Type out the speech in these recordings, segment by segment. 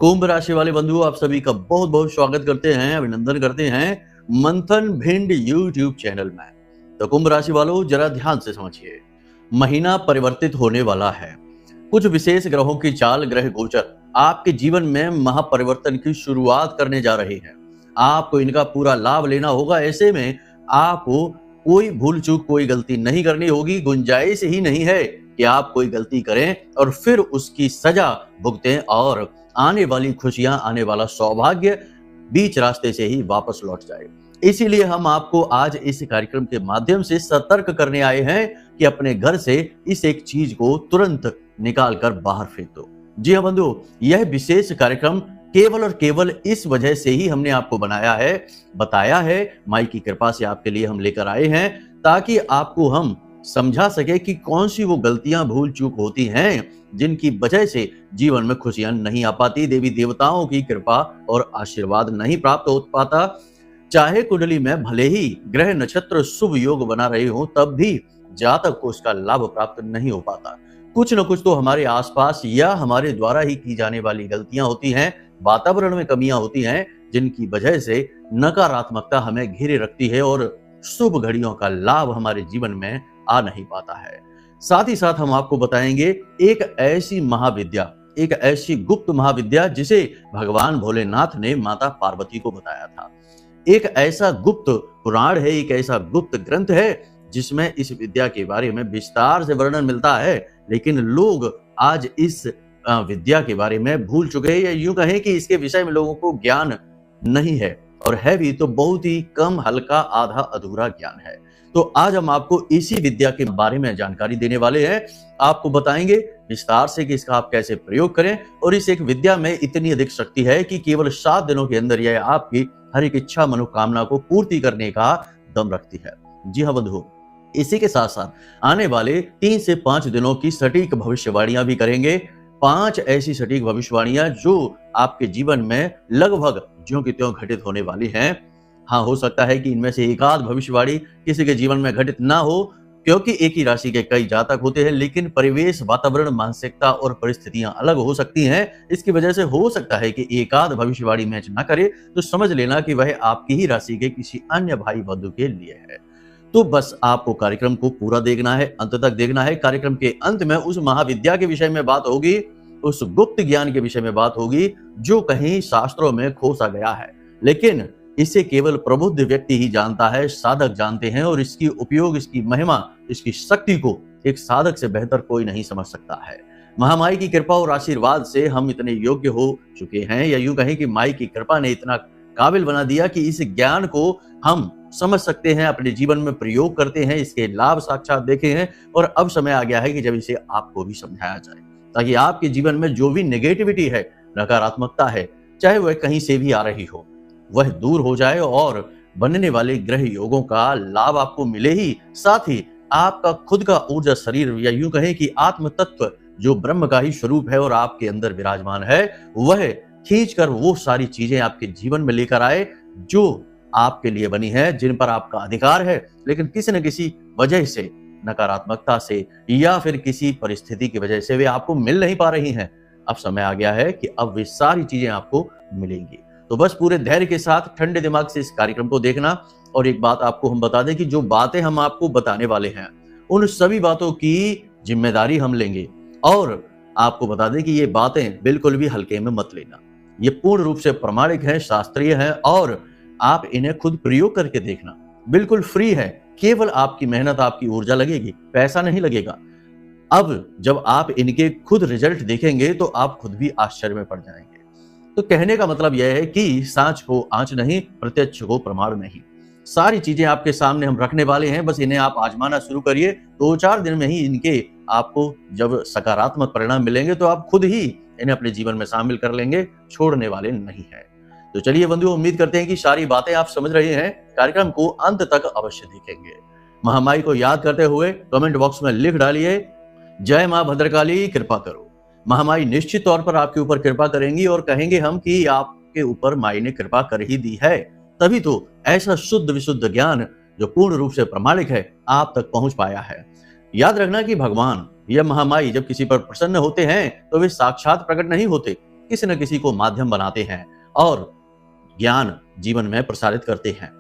कुंभ राशि वाले बंधु आप सभी का बहुत बहुत स्वागत करते हैं, अभिनंदन करते हैं मंथन भिंड यूट्यूब चैनल में। तो कुंभ राशि वालों जरा ध्यान से समझिए, महीना परिवर्तित होने वाला है। कुछ विशेष ग्रहों की चाल ग्रह गोचर आपके जीवन में महापरिवर्तन की शुरुआत करने जा रहे हैं। आपको इनका पूरा लाभ लेना होगा। ऐसे में आपको कोई भूल चूक कोई गलती नहीं करनी होगी। गुंजाइश ही नहीं है कि आप कोई गलती करें और फिर उसकी सजा भुगतें और आने वाली खुशियां, आने वाला सौभाग्य बीच रास्ते से ही वापस लौट जाए। इसीलिए हम आपको आज इस कार्यक्रम के माध्यम से सतर्क करने आए हैं कि अपने घर से इस एक चीज को तुरंत निकाल कर बाहर फेंक दो। जी हाँ बंधु, यह विशेष कार्यक्रम केवल और केवल इस वजह से ही हमने आपको बनाया है, बताया है, माई की कृपा से आपके लिए हम लेकर आए हैं, ताकि आपको हम समझा सके कि कौन सी वो गलतियां, भूल चूक होती हैं जिनकी वजह से जीवन में खुशियां नहीं आ पाती, देवी देवताओं की कृपा और आशीर्वाद नहीं प्राप्त हो पाता। चाहे कुंडली में भले ही ग्रह नक्षत्र शुभ योग बना रहे हो, तब भी जातक को उसका लाभ प्राप्त नहीं हो पाता। कुछ न कुछ तो हमारे आसपास या हमारे द्वारा ही की जाने वाली गलतियां होती हैं, वातावरण में कमियां होती हैं, जिनकी वजह से नकारात्मकता हमें घेरे रखती है और शुभ घड़ियों का लाभ हमारे जीवन में आ नहीं पाता है। साथ ही साथ हम आपको बताएंगे एक ऐसी महाविद्या, एक ऐसी गुप्त महाविद्या जिसे भगवान भोलेनाथ ने माता पार्वती को बताया था। एक ऐसा गुप्त पुराण है, एक ऐसा गुप्त ग्रंथ है जिसमें इस विद्या के बारे में विस्तार से वर्णन मिलता है, लेकिन लोग आज इस विद्या के बारे में भूल चुके हैं, या यूं कहें कि इसके विषय में लोगों को ज्ञान नहीं है, और है भी तो बहुत ही कम, हल्का, आधा अधूरा ज्ञान है। तो आज हम आपको इसी विद्या के बारे में जानकारी देने वाले हैं। आपको बताएंगे विस्तार से कि इसका आप कैसे प्रयोग करें, और इस एक विद्या में इतनी अधिक शक्ति है कि केवल 7 दिनों के अंदर यह आपकी हर एक इच्छा, मनोकामना को पूर्ति करने का दम रखती है। जी हाँ बंधु, इसी के साथ साथ आने वाले 3 से 5 दिनों की सटीक भविष्यवाणियां भी करेंगे। 5 ऐसी सटीक भविष्यवाणियां जो आपके जीवन में लगभग ज्यों की त्यों घटित होने वाली हैं। हाँ, हो सकता है कि इनमें से एक आध भविष्यवाणी किसी के जीवन में घटित ना हो, क्योंकि एक ही राशि के कई जातक होते हैं, लेकिन परिवेश, वातावरण, मानसिकता और परिस्थितियां अलग हो सकती हैं। इसकी वजह से हो सकता है कि एक आध भविष्यवाणी मैच ना करे, तो समझ लेना कि वह आपकी ही राशि के किसी अन्य भाई बंधु के लिए है। तो बस आपको कार्यक्रम को पूरा देखना है, अंत तक देखना है। कार्यक्रम के अंत में उस महाविद्या के विषय में बात होगी, उस गुप्त ज्ञान के विषय में बात होगी जो कहीं शास्त्रों में खोसा गया है, लेकिन इसे केवल प्रबुद्ध व्यक्ति ही जानता है, साधक जानते हैं, और इसकी उपयोग, इसकी महिमा, इसकी शक्ति को एक साधक से बेहतर कोई नहीं समझ सकता है। महामाई की कृपा और आशीर्वाद से हम इतने योग्य हो चुके हैं, या यूं कहें कि माई की कृपा ने इतना काबिल बना दिया कि इस ज्ञान को हम समझ सकते हैं, अपने जीवन में प्रयोग करते हैं, इसके लाभ साक्षात देखे हैं, और अब समय आ गया है कि जब इसे आपको भी समझाया जाए, ताकि आपके जीवन में जो भी नेगेटिविटी है, नकारात्मकता है, चाहे वह कहीं से भी आ रही हो, वह दूर हो जाए और बनने वाले ग्रह योगों का लाभ आपको मिले ही, साथ ही आपका खुद का ऊर्जा शरीर, या यूं कहें कि आत्म तत्व जो ब्रह्म का ही स्वरूप है और आपके अंदर विराजमान है, वह खींचकर वो सारी चीजें आपके जीवन में लेकर आए जो आपके लिए बनी है, जिन पर आपका अधिकार है, लेकिन किसी न किसी वजह से, नकारात्मकता से या फिर किसी परिस्थिति की वजह से वे आपको मिल नहीं पा रही हैं। अब समय आ गया है कि अब वे सारी चीजें आपको मिलेंगी। तो बस पूरे धैर्य के साथ, ठंडे दिमाग से इस कार्यक्रम को देखना। और एक बात आपको हम बता दें कि जो बातें हम आपको बताने वाले हैं, उन सभी बातों की जिम्मेदारी हम लेंगे, और आपको बता दें कि ये बातें बिल्कुल भी हल्के में मत लेना। ये पूर्ण रूप से प्रमाणिक है, शास्त्रीय है, और आप इन्हें खुद प्रयोग करके देखना। बिल्कुल फ्री है, केवल आपकी मेहनत, आपकी ऊर्जा लगेगी, पैसा नहीं लगेगा। अब जब आप इनके खुद रिजल्ट देखेंगे तो आप खुद भी आश्चर्य में पड़ जाएंगे। तो कहने का मतलब यह है कि सांच को आंच नहीं, प्रत्यक्ष को प्रमाण नहीं। सारी चीजें आपके सामने हम रखने वाले हैं, बस इन्हें आप आजमाना शुरू करिए। 2-4 दिन में ही इनके आपको जब सकारात्मक परिणाम मिलेंगे तो आप खुद ही इन्हें अपने जीवन में शामिल कर लेंगे, छोड़ने वाले नहीं है। तो चलिए बंधुओं, उम्मीद करते हैं कि सारी बातें आप समझ रहे हैं। कार्यक्रम को अंत तक अवश्य देखेंगे। महामाई को याद करते हुए कमेंट बॉक्स में लिख डालिए, जय मां भद्रकाली, कृपा करो। महामाई निश्चित तौर पर आपके ऊपर कृपा करेंगी, और कहेंगे हम कि आपके ऊपर माई ने कृपा कर ही दी है, तभी तो ऐसा शुद्ध विशुद्ध ज्ञान जो पूर्ण रूप से प्रमाणिक है आप तक पहुंच पाया है। याद रखना कि भगवान या महामाई जब किसी पर प्रसन्न होते हैं तो वे साक्षात प्रकट नहीं होते, किसी न किसी को माध्यम बनाते हैं और ज्ञान जीवन में प्रसारित करते हैं।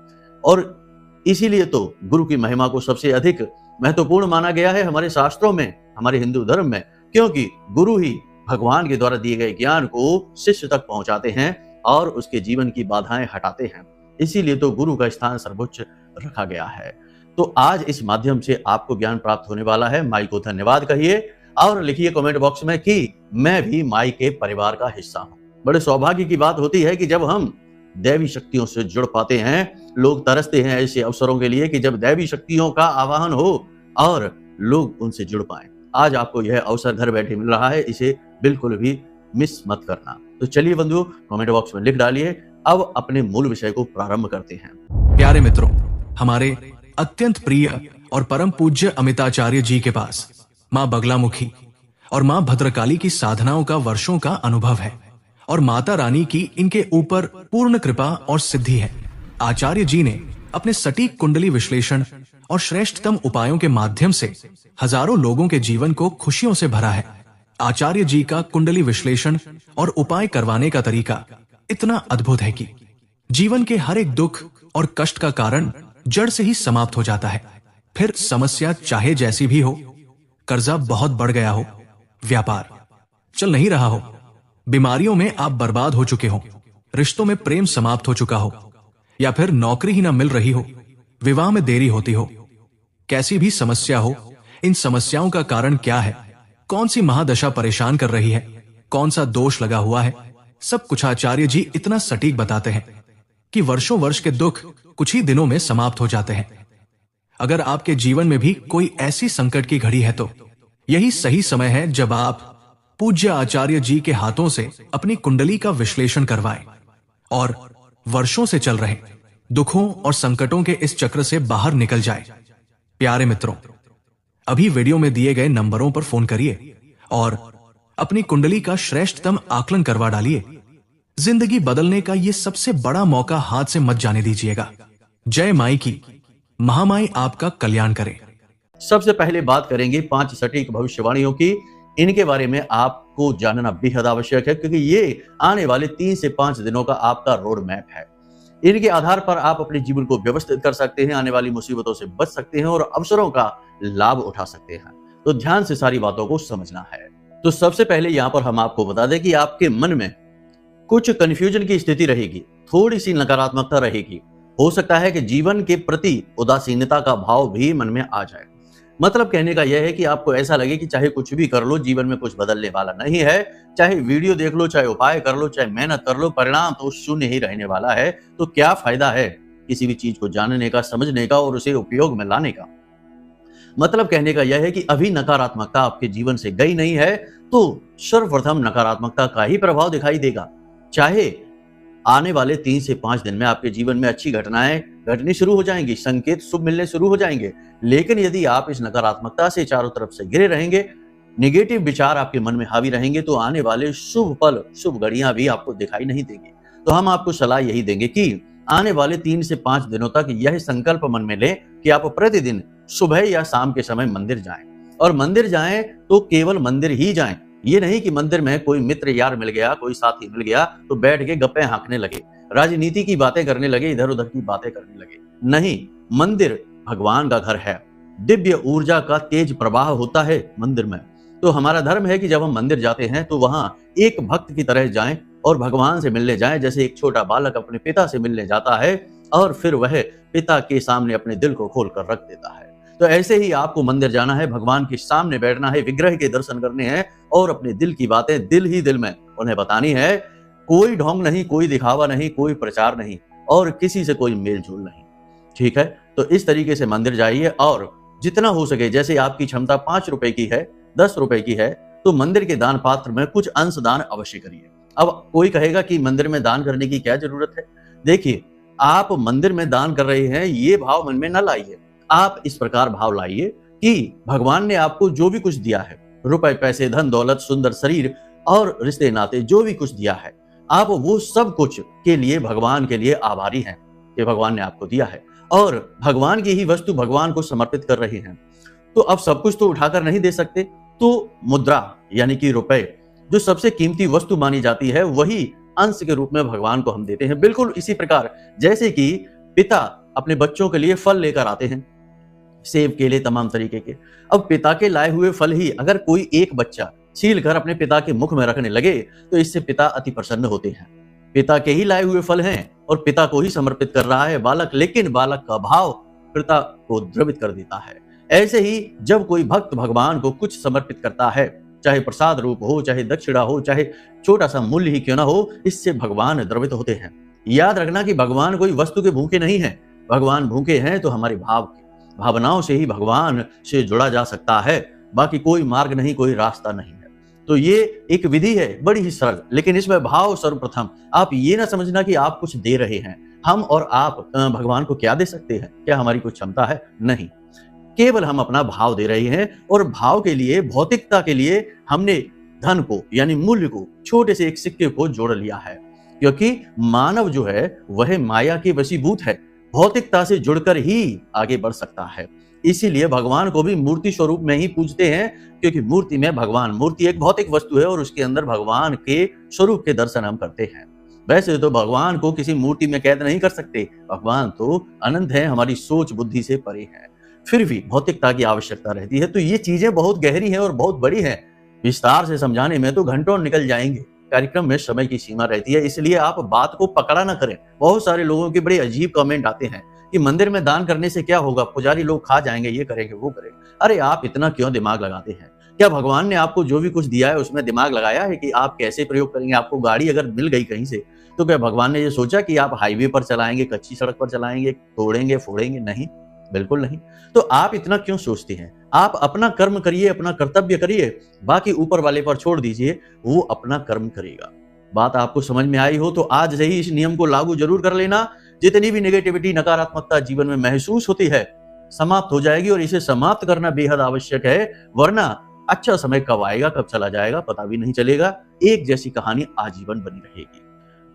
और इसीलिए तो गुरु की महिमा को सबसे अधिक महत्वपूर्ण माना गया है हमारे शास्त्रों में, हमारे हिंदू धर्म में, क्योंकि गुरु ही भगवान के द्वारा दिए गए ज्ञान को शिष्य तक पहुंचाते हैं और उसके जीवन की बाधाएं हटाते हैं। इसीलिए तो गुरु का स्थान सर्वोच्च रखा गया है। तो आज इस माध्यम से आपको ज्ञान प्राप्त होने वाला है। माई को धन्यवाद कहिए और लिखिए कमेंट बॉक्स में कि मैं भी माई के परिवार का हिस्सा हूं। बड़े सौभाग्य की बात होती है कि जब हम दैवी शक्तियों से जुड़ पाते हैं। लोग तरसते हैं ऐसे अवसरों के लिए कि जब दैवी शक्तियों का आवाहन हो और लोग उनसे जुड़ पाएं। आज आपको यह अवसर घर बैठे मिल रहा है, इसे बिल्कुल भी मिस मत करना। तो चलिए बंधुओं, कमेंट बॉक्स में लिख डालिए। अब अपने मूल विषय को प्रारंभ करते हैं। प्यारे मित्रों, हमारे अत्यंत प्रिय और परम पूज्य अमिताचार्य जी के पास माँ बगलामुखी और माँ भद्रकाली की साधनाओं का वर्षों का अनुभव है और माता रानी की इनके ऊपर पूर्ण कृपा और सिद्धि है। आचार्य जी ने अपने सटीक कुंडली विश्लेषण और श्रेष्ठतम उपायों के माध्यम से हजारों लोगों के जीवन को खुशियों से भरा है। आचार्य जी का कुंडली विश्लेषण और उपाय करवाने का तरीका इतना अद्भुत है कि जीवन के हर एक दुख और कष्ट का कारण जड़ से ही समाप्त हो जाता है। फिर समस्या चाहे जैसी भी हो, कर्जा बहुत बढ़ गया हो, व्यापार चल नहीं रहा हो, बीमारियों में आप बर्बाद हो चुके हो, रिश्तों में प्रेम समाप्त हो चुका हो, या फिर नौकरी ही ना मिल रही हो, विवाह में देरी होती हो, कैसी भी समस्या हो, इन समस्याओं का कारण क्या है, कौन सी महादशा परेशान कर रही है, कौन सा दोष लगा हुआ है, सब कुछ आचार्य जी इतना सटीक बताते हैं कि वर्षों वर्ष के दुख कुछ ही दिनों में समाप्त हो जाते हैं। अगर आपके जीवन में भी कोई ऐसी संकट की घड़ी है तो यही सही समय है जब आप पूज्य आचार्य जी के हाथों से अपनी कुंडली का विश्लेषण करवाएं और वर्षों से चल रहे दुखों और संकटों के इस चक्र से बाहर निकल जाए। प्यारे मित्रों, अभी वीडियो में दिए गए नंबरों पर फोन करिए और अपनी कुंडली का श्रेष्ठतम आकलन करवा डालिए। जिंदगी बदलने का ये सबसे बड़ा मौका हाथ से मत जाने दीजिएगा। जय माई की, महामाई आपका कल्याण करे। सबसे पहले बात करेंगे 5 सटीक भविष्यवाणियों की। इनके बारे में आपको जानना बेहद आवश्यक है क्योंकि ये आने वाले 3 से 5 दिनों का आपका रोड मैप है। इनके आधार पर आप अपने जीवन को व्यवस्थित कर सकते हैं, आने वाली मुसीबतों से बच सकते हैं और अवसरों का लाभ उठा सकते हैं। तो ध्यान से सारी बातों को समझना है। तो सबसे पहले यहाँ पर हम आपको बता दें कि आपके मन में कुछ कंफ्यूजन की स्थिति रहेगी, थोड़ी सी नकारात्मकता रहेगी। हो सकता है कि जीवन के प्रति उदासीनता का भाव भी मन में आ जाए। मतलब कहने का यह है कि आपको ऐसा लगे कि चाहे कुछ भी कर लो, जीवन में कुछ बदलने वाला नहीं है। चाहे वीडियो देख लो, चाहे उपाय कर लो, चाहे मेहनत कर लो, परिणाम तो शून्य ही रहने वाला है। तो क्या फायदा है किसी भी चीज को जानने का, समझने का और उसे उपयोग में लाने का। मतलब कहने का यह है कि अभी नकारात्मकता आपके जीवन से गई नहीं है तो सर्वप्रथम नकारात्मकता का ही प्रभाव दिखाई देगा। चाहे आने वाले 3 से 5 दिन में आपके जीवन में अच्छी घटनाएं घटनी शुरू हो जाएंगी, संकेत शुभ मिलने शुरू हो जाएंगे। लेकिन यदि आप इस नकारात्मकता से चारों तरफ से घिरे रहेंगे, निगेटिव विचार आपके मन में हावी रहेंगे, तो आने वाले शुभ पल, शुभ घड़ियां भी आपको दिखाई नहीं देंगी। तो हम आपको सलाह यही देंगे कि आने वाले 3 से 5 दिनों तक यह संकल्प मन में लें कि आप प्रतिदिन सुबह या शाम के समय मंदिर जाएं। और मंदिर जाएं तो केवल मंदिर ही जाएं। ये नहीं कि मंदिर में कोई मित्र यार मिल गया, कोई साथी मिल गया तो बैठ के गप्पे हाँकने लगे, राजनीति की बातें करने लगे, इधर उधर की बातें करने लगे। नहीं, मंदिर भगवान का घर है। दिव्य ऊर्जा का तेज प्रवाह होता है मंदिर में। तो हमारा धर्म है कि जब हम मंदिर जाते हैं तो वहां एक भक्त की तरह जाएं और भगवान से मिलने जाएं, जैसे एक छोटा बालक अपने पिता से मिलने जाता है और फिर वह पिता के सामने अपने दिल को खोल कर रख देता है। तो ऐसे ही आपको मंदिर जाना है, भगवान के सामने बैठना है, विग्रह के दर्शन करने हैं और अपने दिल की बातें दिल ही दिल में उन्हें बतानी है। कोई ढोंग नहीं, कोई दिखावा नहीं, कोई प्रचार नहीं और किसी से कोई मेल जोल नहीं। ठीक है, तो इस तरीके से मंदिर जाइए और जितना हो सके, जैसे आपकी क्षमता 5 रुपए की है, 10 रुपए की है, तो मंदिर के दान पात्र में कुछ अंश दान अवश्य करिए। अब कोई कहेगा कि मंदिर में दान करने की क्या जरूरत है। देखिए, आप मंदिर में दान कर रहे हैं, ये भाव मन में न लाइए। आप इस प्रकार भाव लाइए कि भगवान ने आपको जो भी कुछ दिया है, रुपए पैसे, धन दौलत, सुंदर शरीर और रिश्ते नाते, जो भी कुछ दिया है, आप वो सब कुछ के लिए भगवान के लिए आभारी हैं कि भगवान ने आपको दिया है और भगवान की ही वस्तु भगवान को समर्पित कर रहे हैं। तो अब सब कुछ तो उठाकर नहीं दे सकते, तो मुद्रा यानी कि रुपए जो सबसे कीमती वस्तु मानी जाती है वही अंश के रूप में भगवान को हम देते हैं। बिल्कुल इसी प्रकार जैसे कि पिता अपने बच्चों के लिए फल लेकर आते हैं, सेब, केले, तमाम तरीके के। अब पिता के लाए हुए फल ही अगर कोई एक बच्चा छील कर अपने पिता के मुख में रखने लगे तो इससे पिता अति प्रसन्न होते हैं। पिता के ही लाए हुए फल हैं और पिता को ही समर्पित कर रहा है बालक, लेकिन बालक का भाव पिता को द्रवित कर देता है। ऐसे ही जब कोई भक्त भगवान को कुछ समर्पित करता है, चाहे प्रसाद रूप हो, चाहे दक्षिणा हो, चाहे छोटा सा मूल्य ही क्यों ना हो, इससे भगवान द्रवित होते हैं। याद रखना कि भगवान कोई वस्तु के भूखे नहीं है, भगवान भूखे हैं तो हमारे भाव के, भावनाओं से ही भगवान से जुड़ा जा सकता है, बाकी कोई मार्ग नहीं, कोई रास्ता नहीं है। तो ये एक विधि है बड़ी ही सरल, लेकिन इसमें भाव सर्वप्रथम। आप ये ना समझना कि आप कुछ दे रहे हैं। हम और आप भगवान को क्या दे सकते हैं? क्या हमारी कुछ क्षमता है? नहीं, केवल हम अपना भाव दे रहे हैं। और भाव के लिए, भौतिकता के लिए हमने धन को यानी मूल्य को, छोटे से एक सिक्के को जोड़ लिया है, क्योंकि मानव जो है वह माया के वशीभूत है, भौतिकता से जुड़कर ही आगे बढ़ सकता है। इसीलिए भगवान को भी मूर्ति स्वरूप में ही पूजते हैं, क्योंकि मूर्ति में भगवान, मूर्ति एक भौतिक वस्तु है और उसके अंदर भगवान के स्वरूप के दर्शन हम करते हैं। वैसे तो भगवान को किसी मूर्ति में कैद नहीं कर सकते, भगवान तो अनंत है, हमारी सोच बुद्धि से परे है, फिर भी भौतिकता की आवश्यकता रहती है। तो ये चीजें बहुत गहरी हैं और बहुत बड़ी हैं, विस्तार से समझाने में तो घंटों निकल जाएंगे। कार्यक्रम में समय की सीमा रहती है, इसलिए आप बात को पकड़ा ना करें। बहुत सारे लोगों के बड़े अजीब कमेंट आते हैं कि मंदिर में दान करने से क्या होगा, पुजारी लोग खा जाएंगे, ये करेंगे, वो करेंगे। अरे आप इतना क्यों दिमाग लगाते हैं? क्या भगवान ने आपको जो भी कुछ दिया है उसमें दिमाग लगाया है कि आप कैसे प्रयोग करेंगे? आपको गाड़ी अगर मिल गई कहीं से, तो क्या भगवान ने ये सोचा कि आप हाईवे पर चलाएंगे, कच्ची सड़क पर चलाएंगे, तोड़ेंगे फोड़ेंगे? नहीं, बिल्कुल नहीं। तो आप इतना क्यों सोचते हैं? आप अपना कर्म करिए, अपना कर्तव्य करिए, बाकी ऊपर वाले पर छोड़ दीजिए, वो अपना कर्म करेगा। बात आपको समझ में आई हो तो आज से ही इस नियम को लागू जरूर कर लेना। जितनी भी नेगेटिविटी, नकारात्मकता जीवन में महसूस होती है, समाप्त हो जाएगी और इसे समाप्त करना बेहद आवश्यक है, वरना अच्छा समय कब आएगा कब चला जाएगा पता भी नहीं चलेगा। एक जैसी कहानी आजीवन बनी रहेगी।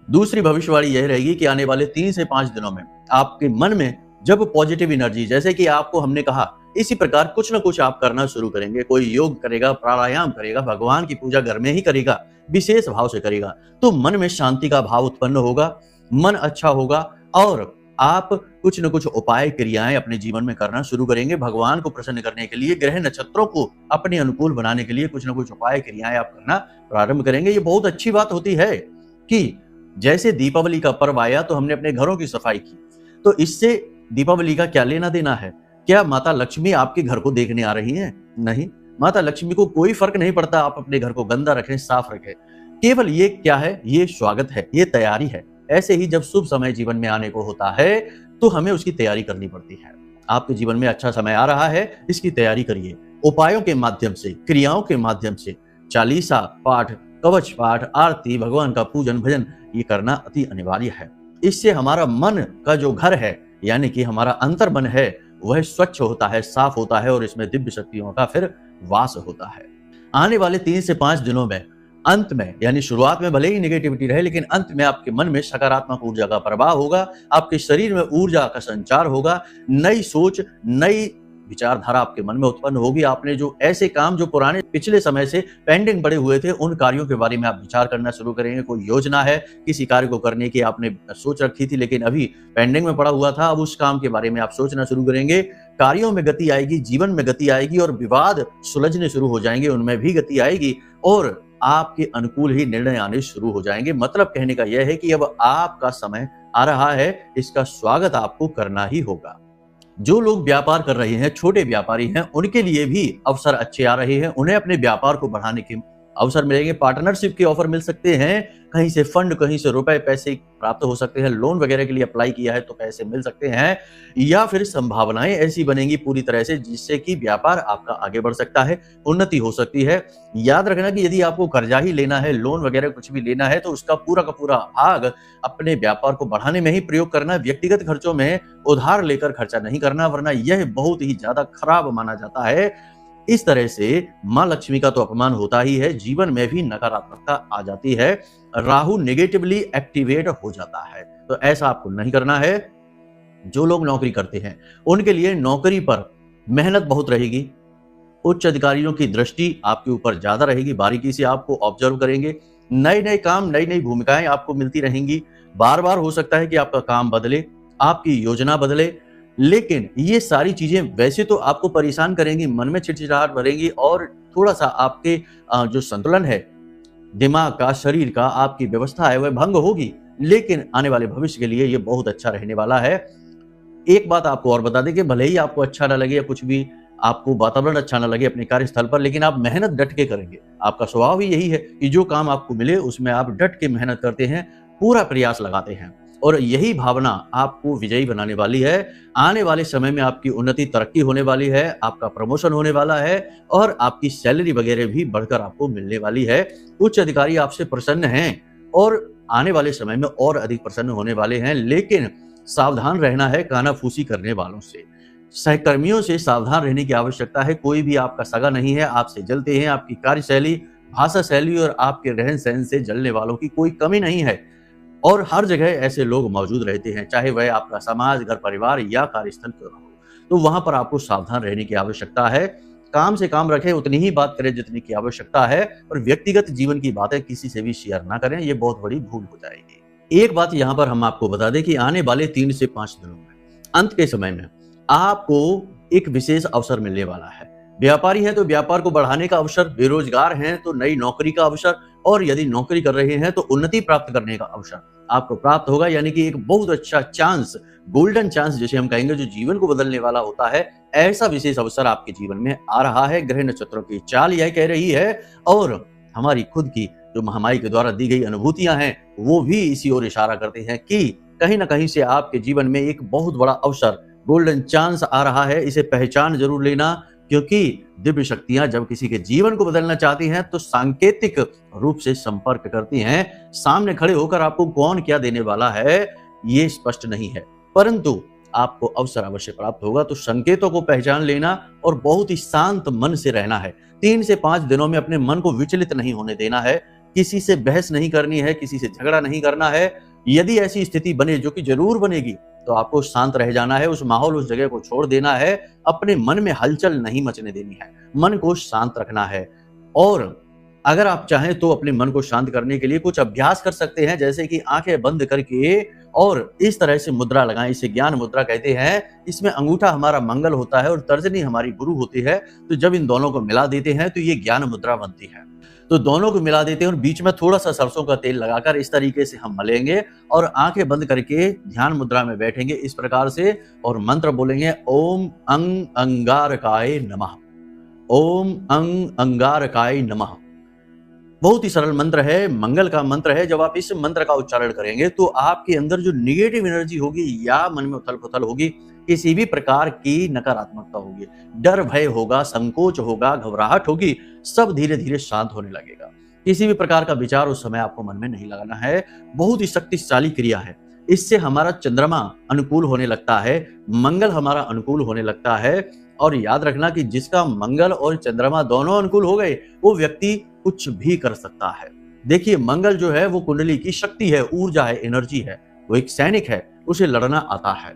दूसरी भविष्यवाणी यह रहेगी कि आने वाले 3 से 5 दिनों में आपके मन में जब पॉजिटिव एनर्जी, जैसे कि आपको हमने कहा, इसी प्रकार कुछ ना कुछ आप करना शुरू करेंगे। कोई योग करेगा, प्राणायाम करेगा, भगवान की पूजा घर में ही करेगा, विशेष भाव से करेगा, तो मन में शांति का भाव उत्पन्न होगा, मन अच्छा होगा और आप कुछ न कुछ उपाय, क्रियाएं अपने जीवन में करना शुरू करेंगे। भगवान को प्रसन्न करने के लिए, ग्रह नक्षत्रों को अपने अनुकूल बनाने के लिए कुछ न कुछ उपाय, क्रियाएं आप करना प्रारंभ करेंगे। ये बहुत अच्छी बात होती है कि जैसे दीपावली का पर्व आया तो हमने अपने घरों की सफाई की, तो इससे दीपावली का क्या लेना देना है? क्या माता लक्ष्मी आपके घर को देखने आ रही हैं? नहीं, माता लक्ष्मी को कोई फर्क नहीं पड़ता आप अपने घर को गंदा रखें, साफ रखें। केवल ये क्या है? ये स्वागत है, ये तैयारी है। ऐसे ही जब शुभ समय जीवन में आने को होता है तो हमें उसकी तैयारी करनी पड़ती है। आपके जीवन में अच्छा समय आ रहा है, इसकी तैयारी करिए। उपायों के माध्यम से, क्रियाओं के माध्यम से, चालीसा पाठ, कवच पाठ, आरती, भगवान का पूजन भजन, ये करना अति अनिवार्य है। इससे हमारा मन का जो घर है, यानी कि हमारा अंतर मन है, वह स्वच्छ होता है, साफ होता है और इसमें दिव्य शक्तियों का फिर वास होता है। आने वाले 3 से 5 दिनों में अंत में, यानी शुरुआत में भले ही नेगेटिविटी रहे, लेकिन अंत में आपके मन में सकारात्मक ऊर्जा का प्रवाह होगा, आपके शरीर में ऊर्जा का संचार होगा, नई सोच, नई विचारधारा आपके मन में उत्पन्न होगी। आपने जो ऐसे काम जो पुराने पिछले समय से पेंडिंग पड़े हुए थे, उन कार्यों के बारे में आप विचार करना शुरू करेंगे। कोई योजना है किसी कार्य को करने की, आपने सोच रखी थी लेकिन अभी पेंडिंग में पड़ा हुआ था, अब उस काम के बारे में आप सोचना शुरू करेंगे। कार्यों में गति आएगी, जीवन में गति आएगी और विवाद सुलझने शुरू हो जाएंगे, उनमें भी गति आएगी और आपके अनुकूल ही निर्णय आने शुरू हो जाएंगे। मतलब कहने का यह है कि अब आपका समय आ रहा है, इसका स्वागत आपको करना ही होगा। जो लोग व्यापार कर रहे हैं, छोटे व्यापारी हैं, उनके लिए भी अवसर अच्छे आ रहे हैं। उन्हें अपने व्यापार को बढ़ाने के अवसर मिलेंगे, पार्टनरशिप के ऑफर मिल सकते हैं, कहीं से फंड, कहीं से रुपए पैसे प्राप्त हो सकते हैं, लोन वगैरह के लिए अप्लाई किया है तो पैसे मिल सकते हैं, या फिर संभावनाएं ऐसी बनेंगी पूरी तरह से जिससे कि व्यापार आपका आगे बढ़ सकता है, उन्नति हो सकती है। याद रखना कि यदि आपको कर्जा ही लेना है, लोन वगैरह कुछ भी लेना है, तो उसका पूरा का पूरा भाग अपने व्यापार को बढ़ाने में ही प्रयोग करना, व्यक्तिगत खर्चों में उधार लेकर खर्चा नहीं करना, वरना यह बहुत ही ज्यादा खराब माना जाता है। इस तरह से मां लक्ष्मी का तो अपमान होता ही है, जीवन में भी नकारात्मकता आ जाती है, राहु नेगेटिवली एक्टिवेट हो जाता है। तो ऐसा आपको नहीं करना है। जो लोग नौकरी करते हैं उनके लिए नौकरी पर मेहनत बहुत रहेगी, उच्च अधिकारियों की दृष्टि आपके ऊपर ज्यादा रहेगी, बारीकी से आपको ऑब्जर्व करेंगे। नए नए काम, नई नई भूमिकाएं आपको मिलती रहेंगी। बार बार हो सकता है कि आपका काम बदले, आपकी योजना बदले, लेकिन ये सारी चीजें वैसे तो आपको परेशान करेंगी, मन में चिड़चिड़ाहट भरेंगी और थोड़ा सा आपके जो संतुलन है दिमाग का, शरीर का, आपकी व्यवस्था है वह भंग होगी, लेकिन आने वाले भविष्य के लिए ये बहुत अच्छा रहने वाला है। एक बात आपको और बता दें कि भले ही आपको अच्छा ना लगे या कुछ भी आपको वातावरण अच्छा ना लगे अपने कार्यस्थल पर, लेकिन आप मेहनत डट के करेंगे। आपका स्वभाव ही यही है कि जो काम आपको मिले उसमें आप डट के मेहनत करते हैं, पूरा प्रयास लगाते हैं और यही भावना आपको विजयी बनाने वाली है। आने वाले समय में आपकी उन्नति, तरक्की होने वाली है, आपका प्रमोशन होने वाला है और आपकी सैलरी वगैरह भी बढ़कर आपको मिलने वाली है। उच्च अधिकारी आपसे प्रसन्न हैं और आने वाले समय में और अधिक प्रसन्न होने वाले हैं, लेकिन सावधान रहना है कानाफूसी करने वालों से। सहकर्मियों से सावधान रहने की आवश्यकता है। कोई भी आपका सगा नहीं है, आपसे जलते हैं। आपकी कार्यशैली, भाषा शैली और आपके रहन सहन से जलने वालों की कोई कमी नहीं है और हर जगह ऐसे लोग मौजूद रहते हैं, चाहे वह आपका समाज, घर परिवार या कार्यस्थल क्यों ना हो। तो वहां पर आपको सावधान रहने की आवश्यकता है। काम से काम रखें, उतनी ही बात करें जितनी की आवश्यकता है और व्यक्तिगत जीवन की बातें किसी से भी शेयर ना करें, ये बहुत बड़ी भूल हो जाएगी। एक बात यहाँ पर हम आपको बता दें कि आने वाले 3 से 5 दिनों में, अंत के समय में आपको एक विशेष अवसर मिलने वाला है। व्यापारी हैं तो व्यापार को बढ़ाने का अवसर, बेरोजगार हैं तो नई नौकरी का अवसर और यदि नौकरी कर रहे हैं तो उन्नति प्राप्त करने का अवसर आपको प्राप्त होगा। यानी कि एक बहुत अच्छा चांस, गोल्डन चांस जिसे हम कहेंगे, जो जीवन को बदलने वाला होता है, ऐसा विशेष अवसर आपके जीवन में आ रहा है। ग्रह नक्षत्रों की चाल यह कह रही है और हमारी खुद की जो महामाई के द्वारा दी गई अनुभूतियां हैं वो भी इसी ओर इशारा करते हैं कि कहीं ना कहीं से आपके जीवन में एक बहुत बड़ा अवसर, गोल्डन चांस आ रहा है। इसे पहचान जरूर लेना, क्योंकि दिव्य शक्तियां जब किसी के जीवन को बदलना चाहती हैं तो सांकेतिक रूप से संपर्क करती हैं। सामने खड़े होकर आपको कौन क्या देने वाला है ये स्पष्ट नहीं है, परंतु आपको अवसर अवश्य प्राप्त होगा। तो संकेतों को पहचान लेना और बहुत ही शांत मन से रहना है। 3 से 5 दिनों में अपने मन को विचलित नहीं होने देना है, किसी से बहस नहीं करनी है, किसी से झगड़ा नहीं करना है। यदि ऐसी स्थिति बने, जो कि जरूर बनेगी, तो आपको शांत रह जाना है, उस माहौल, उस जगह को छोड़ देना है। अपने मन में हलचल नहीं मचने देनी है, मन को शांत रखना है। और अगर आप चाहें तो अपने मन को शांत करने के लिए कुछ अभ्यास कर सकते हैं, जैसे कि आंखें बंद करके और इस तरह से मुद्रा लगाएं। इसे ज्ञान मुद्रा कहते हैं। इसमें अंगूठा हमारा मंगल होता है और तर्जनी हमारी गुरु होती है। तो जब इन दोनों को मिला देते हैं तो ये ज्ञान मुद्रा बनती है। तो दोनों को मिला देते हैं और बीच में थोड़ा सा सरसों का तेल लगाकर इस तरीके से हम मलेंगे और आंखें बंद करके ध्यान मुद्रा में बैठेंगे इस प्रकार से और मंत्र बोलेंगे, ओम अंग अंगारकाय नमः, ओम अंग अंगारकाय नमः। बहुत ही सरल मंत्र है, मंगल का मंत्र है। जब आप इस मंत्र का उच्चारण करेंगे तो आपके अंदर जो निगेटिव एनर्जी होगी या मन में उथल पुथल होगी, किसी भी प्रकार की नकारात्मकता होगी, डर भय होगा, संकोच होगा, घबराहट होगी, सब धीरे धीरे शांत होने लगेगा। किसी भी प्रकार का विचार उस समय आपको मन में नहीं लगाना है। बहुत ही शक्तिशाली क्रिया है। इससे हमारा चंद्रमा अनुकूल होने लगता है, मंगल हमारा अनुकूल होने लगता है। और याद रखना कि जिसका मंगल और चंद्रमा दोनों अनुकूल हो गए, वो व्यक्ति कुछ भी कर सकता है। देखिए, मंगल जो है वो कुंडली की शक्ति है, ऊर्जा है, एनर्जी है। वो एक सैनिक है, उसे लड़ना आता है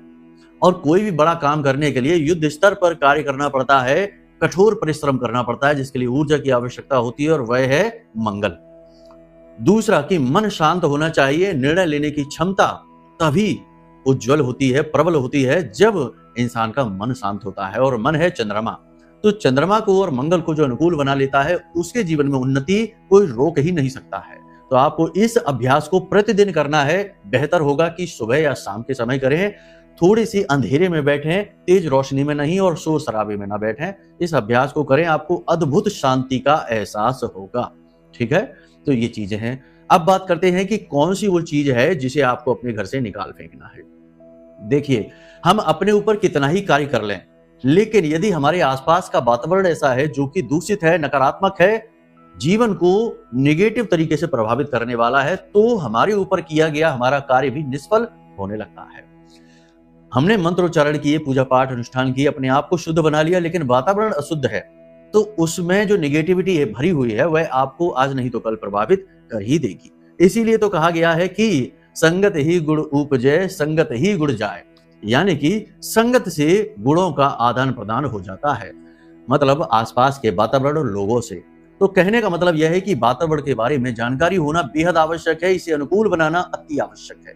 और कोई भी बड़ा काम करने के लिए युद्ध स्तर पर कार्य करना पड़ता है, कठोर परिश्रम करना पड़ता है, जिसके लिए ऊर्जा की आवश्यकता होती है और वह है मंगल। दूसरा कि मन शांत होना चाहिए। निर्णय लेने की क्षमता तभी उज्जवल होती है, प्रबल होती है, जब इंसान का मन शांत होता है और मन है चंद्रमा। तो चंद्रमा को और मंगल को जो अनुकूल बना लेता है, उसके जीवन में उन्नति कोई रोक ही नहीं सकता है। तो आपको इस अभ्यास को प्रतिदिन करना है। बेहतर होगा कि सुबह या शाम के समय करें, थोड़ी सी अंधेरे में बैठें, तेज रोशनी में नहीं और शोर शराबे में ना बैठें। इस अभ्यास को करें, आपको अद्भुत शांति का एहसास होगा। ठीक है, तो ये चीजें हैं। अब बात करते हैं कि कौन सी वो चीज है जिसे आपको अपने घर से निकाल फेंकना है। देखिए, हम अपने ऊपर कितना ही कार्य कर लें, लेकिन यदि हमारे आसपास का वातावरण ऐसा है जो कि दूषित है, नकारात्मक है, जीवन को नेगेटिव तरीके से प्रभावित करने वाला है, तो हमारे ऊपर किया गया हमारा कार्य भी निष्फल होने लगता है। हमने मंत्रोच्चारण किए, पूजा पाठ अनुष्ठान किए, अपने आप को शुद्ध बना लिया, लेकिन वातावरण अशुद्ध है, तो उसमें जो नेगेटिविटी भरी हुई है वह आपको आज नहीं तो कल प्रभावित कर ही देगी। इसीलिए तो कहा गया है कि संगत ही गुण उपजय, संगत ही गुण जाए। यानी कि संगत से गुणों का आदान प्रदान हो जाता है। मतलब आसपास के वातावरण और लोगों से। तो कहने का मतलब यह है कि वातावरण के बारे में जानकारी होना बेहद आवश्यक है, इसे अनुकूल बनाना अति आवश्यक है।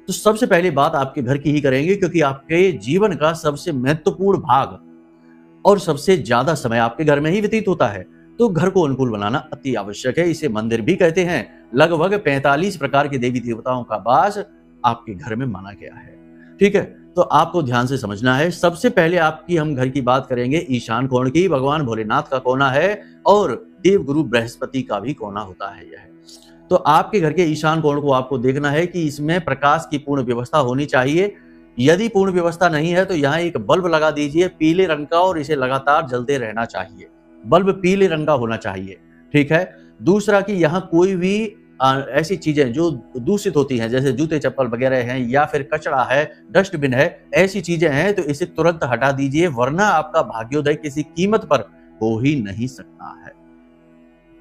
तो सबसे पहली बात आपके घर की ही करेंगे, क्योंकि आपके जीवन का सबसे महत्वपूर्ण भाग और सबसे ज्यादा समय आपके घर में ही व्यतीत होता है। तो घर को अनुकूल बनाना अति आवश्यक है, इसे मंदिर भी कहते हैं। लगभग 45 प्रकार के देवी देवताओं का वास आपके घर में माना गया है। ठीक है, तो आपको ध्यान से समझना है। सबसे पहले आपकी हम घर की बात करेंगे ईशान कोण की। भगवान भोलेनाथ का कोना है और देवगुरु बृहस्पति का भी कोना होता है यह। तो आपके घर के ईशान कोण को आपको देखना है कि इसमें प्रकाश की पूर्ण व्यवस्था होनी चाहिए। यदि पूर्ण व्यवस्था नहीं है तो यहाँ एक बल्ब लगा दीजिए पीले रंग का, और इसे लगातार जलते रहना चाहिए। बल्ब पीले रंग का होना चाहिए। ठीक है। दूसरा कि यहाँ कोई भी ऐसी चीजें जो दूषित होती हैं, जैसे जूते चप्पल वगैरह हैं या फिर कचरा है, डस्टबिन है, ऐसी चीजें हैं तो इसे तुरंत हटा दीजिए, वरना आपका भाग्योदय किसी कीमत पर हो ही नहीं सकता है।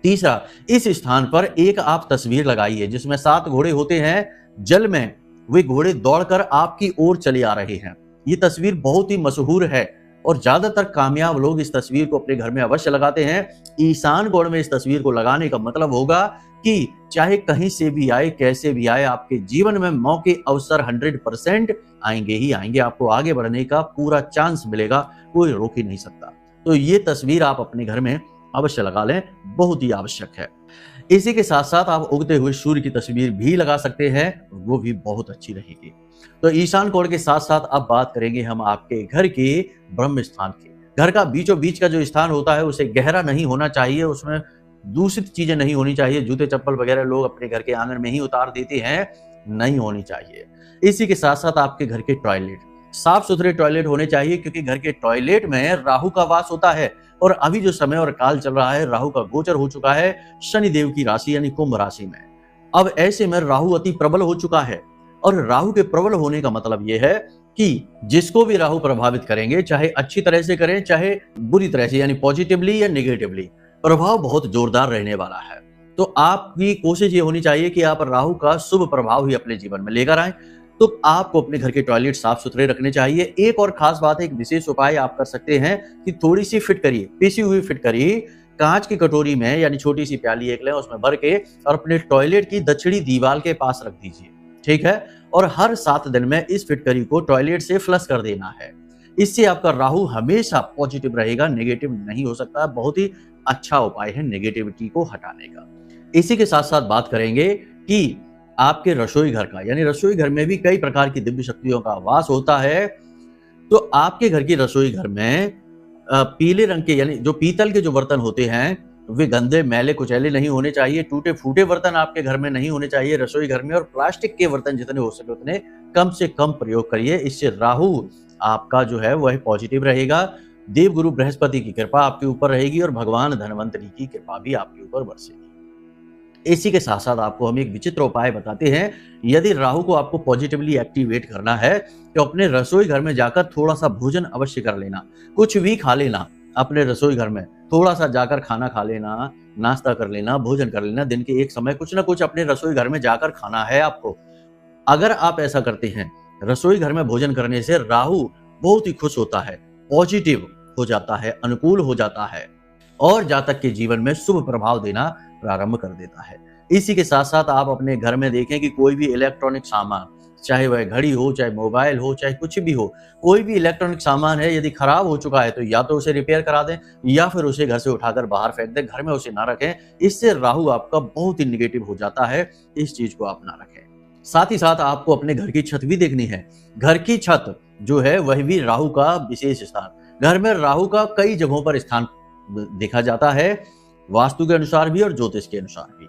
तीसरा, इस स्थान पर एक आप तस्वीर लगाइए जिसमें 7 घोड़े होते हैं जल में। वे घोड़े दौड़कर आपकी ओर चले आ रहे हैं। ये तस्वीर बहुत ही मशहूर है और ज्यादातर कामयाब लोग इस तस्वीर को अपने घर में अवश्य लगाते हैं। ईशान कोण में इस तस्वीर को लगाने का मतलब होगा कि चाहे कहीं से भी आए, कैसे भी आए, आपके जीवन में मौके अवसर 100% आएंगे ही आएंगे। आपको आगे बढ़ने का पूरा चांस मिलेगा, कोई रोक ही नहीं सकता। तो ये तस्वीर आप अपने घर में अवश्य लगा लें, बहुत ही आवश्यक है। इसी के साथ साथ आप उगते हुए सूर्य की तस्वीर भी लगा सकते हैं, वो भी बहुत अच्छी रहेगी। तो ईशान कोण के साथ साथ अब बात करेंगे हम आपके घर के ब्रह्म स्थान की। घर का बीचों बीच का जो स्थान होता है उसे गहरा नहीं होना चाहिए, उसमें दूषित चीजें नहीं होनी चाहिए। जूते चप्पल वगैरह लोग अपने घर के आंगन में ही उतार देते हैं, नहीं होनी चाहिए। इसी के साथ साथ आपके घर के टॉयलेट साफ सुथरे टॉयलेट होने चाहिए, क्योंकि घर के टॉयलेट में राहु का वास होता है। और अभी जो समय और काल चल रहा है, राहु का गोचर हो चुका है शनि देव की राशि यानी कुंभ राशि में। अब ऐसे में राहु अति प्रबल हो चुका है, और राहु के प्रबल होने का मतलब यह है कि जिसको भी राहु प्रभावित करेंगे, चाहे अच्छी तरह से करें चाहे बुरी तरह से, यानी पॉजिटिवली या निगेटिवली, प्रभाव बहुत जोरदार रहने वाला है। तो आपकी कोशिश ये होनी चाहिए कि आप राहु का शुभ प्रभाव ही अपने जीवन में लेकर आए। तो आपको अपने घर के टॉयलेट साफ सुथरे रखने चाहिए। एक और खास बात है, एक विशेष उपाय आप कर सकते हैं कि थोड़ी सी फिटकरी, पीसी हुई फिटकरी कांच की कटोरी में, यानी छोटी सी प्याली एक लें, उसमें भर के और अपने टॉयलेट की दक्षिणी दीवार के पास रख दीजिए। ठीक है। और हर 7 दिन में इस फिटकरी को टॉयलेट से फ्लश कर देना है। इससे आपका राहु हमेशा पॉजिटिव रहेगा, नेगेटिव नहीं हो सकता। बहुत ही अच्छा उपाय है नेगेटिविटी को हटाने का। इसी के साथ साथ बात करेंगे कि आपके रसोई घर का, यानी रसोई घर में भी कई प्रकार की दिव्य शक्तियों का वास होता है। तो आपके घर की रसोई घर में पीले रंग के, यानी जो पीतल के जो बर्तन होते हैं, वे गंदे मैले कुचैले नहीं होने चाहिए। टूटे फूटे बर्तन आपके घर में नहीं होने चाहिए रसोई घर में। और प्लास्टिक के बर्तन जितने हो सके उतने कम से कम प्रयोग करिए। इससे राहु आपका जो है वह पॉजिटिव रहेगा। देवगुरु बृहस्पति की कृपा आपके ऊपर रहेगी और भगवान धनवंतरी की कृपा भी आपके ऊपर बरसेगी। इसी के साथ साथ आपको हम एक विचित्र उपाय बताते हैं। यदि राहु को आपको पॉजिटिवली एक्टिवेट करना है तो अपने रसोई घर में जाकर थोड़ा सा भोजन अवश्य कर लेना। कुछ भी खा लेना, अपने रसोई घर में थोड़ा सा जाकर खाना खा लेना, नाश्ता कर लेना, भोजन कर लेना। दिन के एक समय कुछ ना कुछ अपने रसोई घर में जाकर खाना है आपको। अगर आप ऐसा करते हैं, रसोई घर में भोजन करने से राहु बहुत ही खुश होता है, पॉजिटिव हो जाता है, अनुकूल हो जाता है और जातक के जीवन में शुभ प्रभाव देना प्रारंभ कर देता है। इसी के साथ साथ आप अपने घर में देखें कि कोई भी इलेक्ट्रॉनिक सामान, चाहे वह घड़ी हो, चाहे मोबाइल हो, चाहे कुछ भी हो, कोई भी इलेक्ट्रॉनिक सामान है, यदि खराब हो चुका है तो या तो उसे रिपेयर करा दें या फिर उसे घर से उठाकर बाहर फेंक दें, घर में उसे ना रखें। इससे राहु आपका बहुत ही निगेटिव हो जाता है, इस चीज को आप ना रखें। साथ ही साथ आपको अपने घर की छत भी देखनी है। घर की छत जो है वह भी राहु का विशेष स्थान। घर में राहु का कई जगहों पर स्थान देखा जाता है, वास्तु के अनुसार भी और ज्योतिष के अनुसार भी।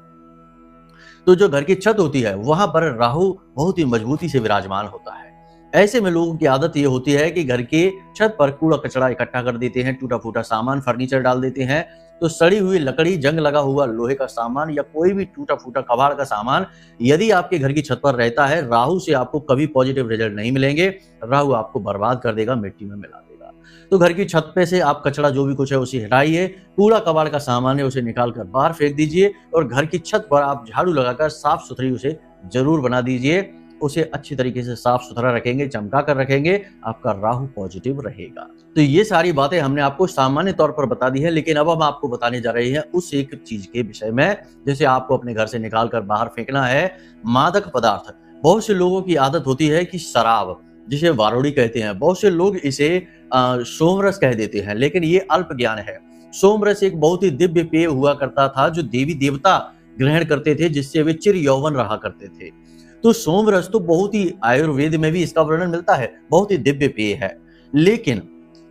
तो जो घर की छत होती है वहां पर राहु बहुत ही मजबूती से विराजमान होता है। ऐसे में लोगों की आदत ये होती है कि घर के छत पर कूड़ा कचरा इकट्ठा कर देते हैं, टूटा फूटा सामान, फर्नीचर डाल देते हैं। तो सड़ी हुई लकड़ी, जंग लगा हुआ लोहे का सामान या कोई भी टूटा फूटा कबाड़ का सामान यदि आपके घर की छत पर रहता है, राहु से आपको कभी पॉजिटिव रिजल्ट नहीं मिलेंगे। राहु आपको बर्बाद कर देगा, मिट्टी में मिला देगा। तो घर की छत पे से आप कचरा जो भी कुछ है उसे हटाइए, कूड़ा कबाड़ का सामान है उसे निकाल कर बाहर फेंक दीजिए और घर की छत पर आप झाड़ू लगाकर साफ सुथरी उसे जरूर बना दीजिए। उसे अच्छी तरीके से साफ सुथरा रखेंगे, चमका कर रखेंगे, आपका राहु पॉजिटिव रहेगा। तो ये सारी बातें हमने आपको सामान्य तौर पर बता दी है, लेकिन अब हम आपको बताने जा रहे हैं उस एक चीज के विषय में जिसे आपको अपने घर से निकाल कर बाहर फेंकना है, मादक पदार्थ। बहुत से लोगों की आदत होती है कि शराब, जिसे वारुड़ी कहते हैं, बहुत से लोग इसे सोमरस कह देते हैं, लेकिन ये अल्प ज्ञान है। सोमरस एक बहुत ही दिव्य पेय हुआ करता था जो देवी देवता ग्रहण करते थे, जिससे वे चिर यौवन रहा करते थे। तो सोमरस तो बहुत ही, आयुर्वेद में भी इसका वर्णन मिलता है, बहुत ही दिव्य पेय है। लेकिन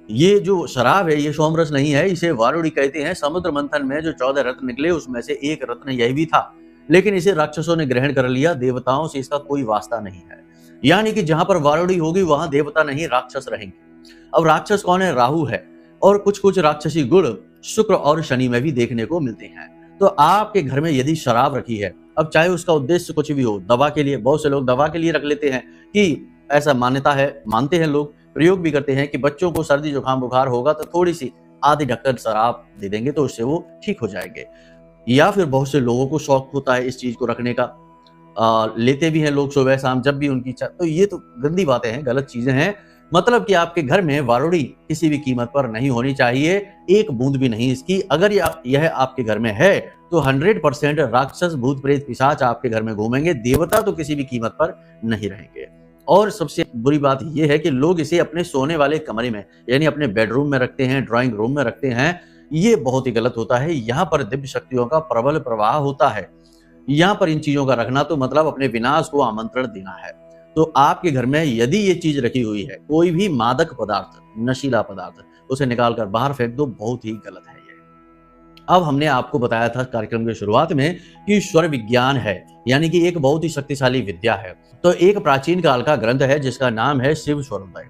ये जो शराब है ये सोमरस नहीं है, इसे वारुड़ी कहते हैं। समुद्र मंथन में जो 14 रत्न निकले उसमें से एक रत्न यह भी था, लेकिन इसे राक्षसों ने ग्रहण कर लिया। देवताओं से इसका कोई वास्ता नहीं है, यानी कि जहां पर वारुड़ी होगी वहां देवता नहीं राक्षस रहेंगे। अब राक्षस कौन है? राहु है, और कुछ कुछ राक्षसी गुण शुक्र और शनि में भी देखने को मिलते हैं। तो आपके घर में यदि शराब रखी है, अब चाहे उसका उद्देश्य कुछ भी हो, दवा के लिए, बहुत से लोग दवा के लिए रख लेते हैं कि ऐसा मान्यता है, मानते हैं लोग, प्रयोग भी करते हैं कि बच्चों को सर्दी जुकाम बुखार होगा तो थोड़ी सी आधी ढक्कन शराब दे देंगे तो उससे वो ठीक हो जाएंगे। या फिर बहुत से लोगों को शौक होता है इस चीज को रखने का, लेते भी हैं लोग सुबह शाम जब भी उनकी इच्छा। तो ये तो गंदी बातें हैं, गलत चीजें हैं। मतलब कि आपके घर में वारुड़ी किसी भी कीमत पर नहीं होनी चाहिए, एक बूंद भी नहीं इसकी। अगर यह आपके घर में है तो 100% राक्षस भूत प्रेत पिशाच आपके घर में घूमेंगे, देवता तो किसी भी कीमत पर नहीं रहेंगे। और सबसे बुरी बात यह है कि लोग इसे अपने सोने वाले कमरे में, यानी अपने बेडरूम में रखते हैं, ड्राइंग रूम में रखते हैं। ये बहुत ही गलत होता है। यहाँ पर दिव्य शक्तियों का प्रबल प्रवाह होता है। यहाँ पर इन चीजों का रखना तो मतलब अपने विनाश को आमंत्रण देना है। तो आपके घर में यदि ये चीज रखी हुई है, कोई भी मादक पदार्थ, नशीला पदार्थ, उसे निकाल कर बाहर फेंक दो, बहुत ही गलत है ये। अब हमने आपको बताया था कार्यक्रम की शुरुआत में कि स्वर विज्ञान है, यानी कि एक बहुत ही शक्तिशाली विद्या है। तो एक प्राचीन काल का ग्रंथ है जिसका नाम है शिव स्वरोदय।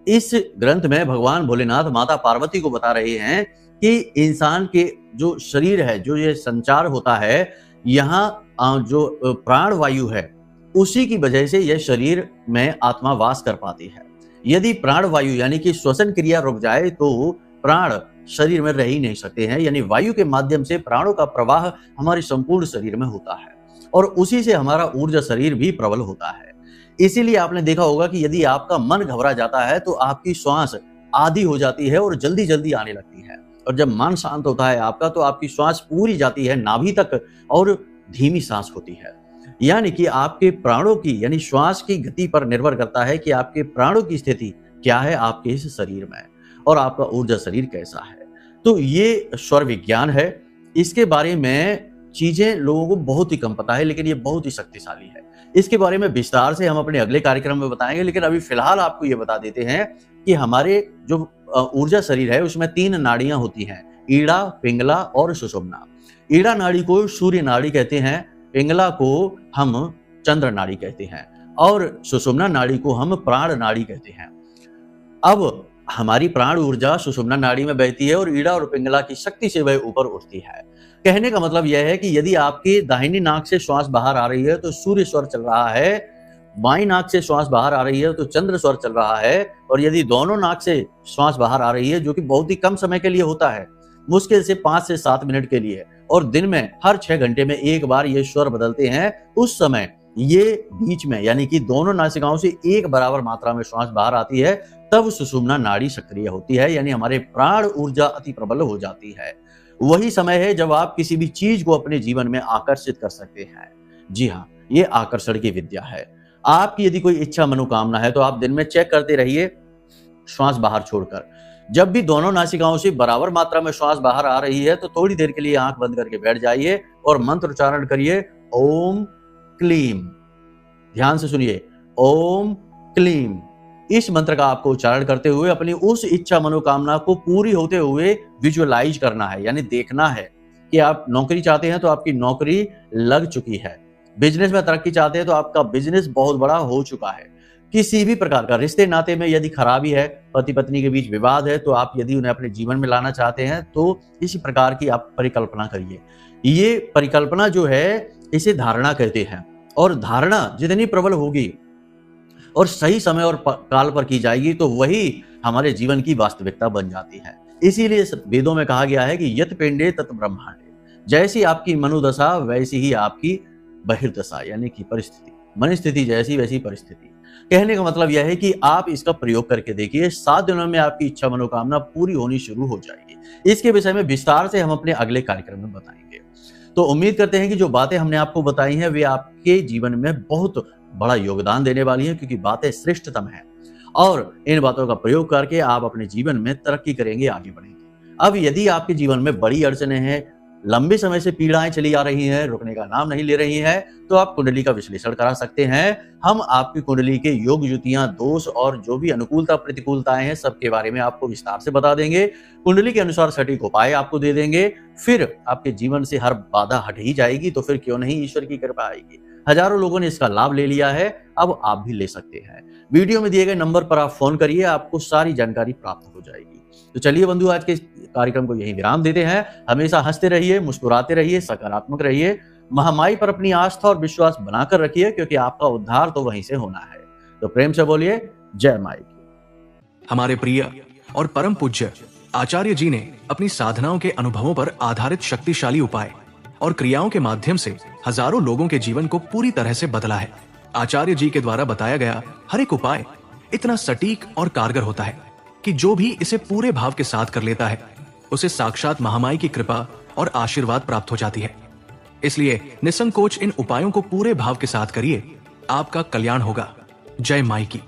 इस ग्रंथ में भगवान भोलेनाथ माता पार्वती को बता रहे हैं कि इंसान के जो शरीर है, जो ये संचार होता है, यहाँ जो प्राण वायु है उसी की वजह से यह शरीर में आत्मा वास कर पाती है। यदि प्राण वायु यानी कि श्वसन क्रिया रुक जाए तो प्राण शरीर में रह ही नहीं सकते हैं। यानी वायु के माध्यम से प्राणों का प्रवाह हमारे संपूर्ण शरीर में होता है और उसी से हमारा ऊर्जा शरीर भी प्रबल होता है। इसीलिए आपने देखा होगा कि यदि आपका मन घबरा जाता है तो आपकी श्वास आधी हो जाती है और जल्दी जल्दी आने लगती है, और जब मन शांत होता है आपका तो आपकी श्वास पूरी जाती है नाभि तक और धीमी सांस होती है। यानी कि आपके प्राणों की, यानी श्वास की गति पर निर्भर करता है कि आपके प्राणों की स्थिति क्या है आपके इस शरीर में और आपका ऊर्जा शरीर कैसा है। तो ये स्वर विज्ञान है। इसके बारे में चीजें लोगों को बहुत ही कम पता है, लेकिन ये बहुत ही शक्तिशाली है। इसके बारे में विस्तार से हम अपने अगले कार्यक्रम में बताएंगे, लेकिन अभी फिलहाल आपको ये बता देते हैं कि हमारे जो ऊर्जा शरीर है उसमें 3 नाड़ियां होती हैं, ईड़ा, पिंगला और सुषुम्ना। ईड़ा नाड़ी को सूर्य नाड़ी कहते हैं, पिंगला को हम चंद्र नाड़ी कहते हैं और सुषुम्ना नाड़ी को हम प्राण नाड़ी कहते हैं। अब हमारी प्राण ऊर्जा सुषुम्ना नाड़ी में बहती है और ईड़ा और पिंगला की शक्ति से वह ऊपर उठती है। कहने का मतलब यह है कि यदि आपकी दाहिनी नाक से श्वास बाहर आ रही है तो सूर्य स्वर चल रहा है, बाई नाक से श्वास बाहर आ रही है तो चंद्र स्वर चल रहा है, और यदि दोनों नाक से श्वास बाहर आ रही है, जो कि बहुत ही कम समय के लिए होता है, मुश्किल से 5 से 7 मिनट के लिए, और दिन में हर 6 घंटे में एक बार ये स्वर बदलते हैं, उस समय ये बीच में यानी कि दोनों नासिकाओं से एक बराबर मात्रा में श्वास बाहर आती है, तब सुषुम्ना नाड़ी सक्रिय होती है, यानी हमारे प्राण ऊर्जा अति प्रबल हो जाती है। वही समय है जब आप किसी भी चीज को अपने जीवन में आकर्षित कर सकते हैं। जी हाँ, ये आकर्षण की विद्या है। आपकी यदि कोई इच्छा मनोकामना है तो आप दिन में चेक करते रहिए श्वास बाहर छोड़कर। जब भी दोनों नासिकाओं से बराबर मात्रा में श्वास बाहर आ रही है तो थोड़ी देर के लिए आंख बंद करके बैठ जाइए और मंत्र उच्चारण करिए, ओम क्लीम। ध्यान से सुनिए, ओम क्लीम। इस मंत्र का आपको उच्चारण करते हुए अपनी उस इच्छा मनोकामना को पूरी होते हुए विजुअलाइज करना है, यानी देखना है कि आप नौकरी चाहते हैं तो आपकी नौकरी लग चुकी है, बिजनेस में तरक्की चाहते हैं तो आपका बिजनेस बहुत बड़ा हो चुका है, किसी भी प्रकार का रिश्ते नाते में यदि खराबी है, पति पत्नी के बीच विवाद है, तो आप यदि उन्हें अपने जीवन में लाना चाहते हैं तो इसी प्रकार की आप परिकल्पना करिए। ये परिकल्पना जो है इसे धारणा कहते हैं, और धारणा जितनी प्रबल होगी और सही समय और काल पर की जाएगी तो वही हमारे जीवन की वास्तविकता बन जाती है। इसीलिए वेदों में कहा गया है कि यत पिंडे तत ब्रह्मांडे। जैसी आपकी मनोदशा वैसी ही आपकी बहिर्दशा यानी कि परिस्थिति। मन स्थिति जैसी वैसी परिस्थिति। कहने का मतलब यह है कि आप इसका प्रयोग करके देखिए, 7 दिनों में आपकी इच्छा मनोकामना पूरी होनी शुरू हो जाएगी। इसके विषय में विस्तार से हम अपने अगले कार्यक्रम में बताएंगे। तो उम्मीद करते हैं कि जो बातें हमने आपको बताई हैं वे आपके जीवन में बहुत बड़ा योगदान देने वाली हैं, क्योंकि बातें श्रेष्ठतम हैं और इन बातों का प्रयोग करके आप अपने जीवन में तरक्की करेंगे, आगे बढ़ेंगे। अब यदि आपके जीवन में बड़ी अड़चनें हैं, लंबे समय से पीड़ाएं चली आ रही हैं, रुकने का नाम नहीं ले रही हैं, तो आप कुंडली का विश्लेषण करा सकते हैं। हम आपकी कुंडली के योग युतियां, दोष और जो भी अनुकूलता प्रतिकूलताएं हैं सबके बारे में आपको विस्तार से बता देंगे। कुंडली के अनुसार सटीक उपाय आपको दे देंगे। फिर आपके जीवन से हर बाधा हट ही जाएगी, तो फिर क्यों नहीं ईश्वर की कृपा आएगी। हजारों लोगों ने इसका लाभ ले लिया है, अब आप भी ले सकते हैं। वीडियो में दिए गए नंबर पर आप फोन करिए, आपको सारी जानकारी प्राप्त हो जाएगी। तो चलिए बंधु, आज के कार्यक्रम को यही विराम देते हैं। हमेशा हंसते रहिए, मुस्कुराते रहिए, सकारात्मक रहिए, महामाई पर अपनी आस्था और विश्वास बनाकर रखिए, क्योंकि आपका उद्धार तो वहीं से होना है। तो प्रेम से बोलिए जय माई की। हमारे प्रिय और परम पूज्य आचार्य जी ने अपनी साधनाओं के अनुभवों पर आधारित शक्तिशाली उपाय और क्रियाओं के माध्यम से हजारों लोगों के जीवन को पूरी तरह से बदला है। आचार्य जी के द्वारा बताया गया हर एक उपाय इतना सटीक और कारगर होता है कि जो भी इसे पूरे भाव के साथ कर लेता है उसे साक्षात महामाई की कृपा और आशीर्वाद प्राप्त हो जाती है। इसलिए निसंकोच इन उपायों को पूरे भाव के साथ करिए, आपका कल्याण होगा। जय माई की।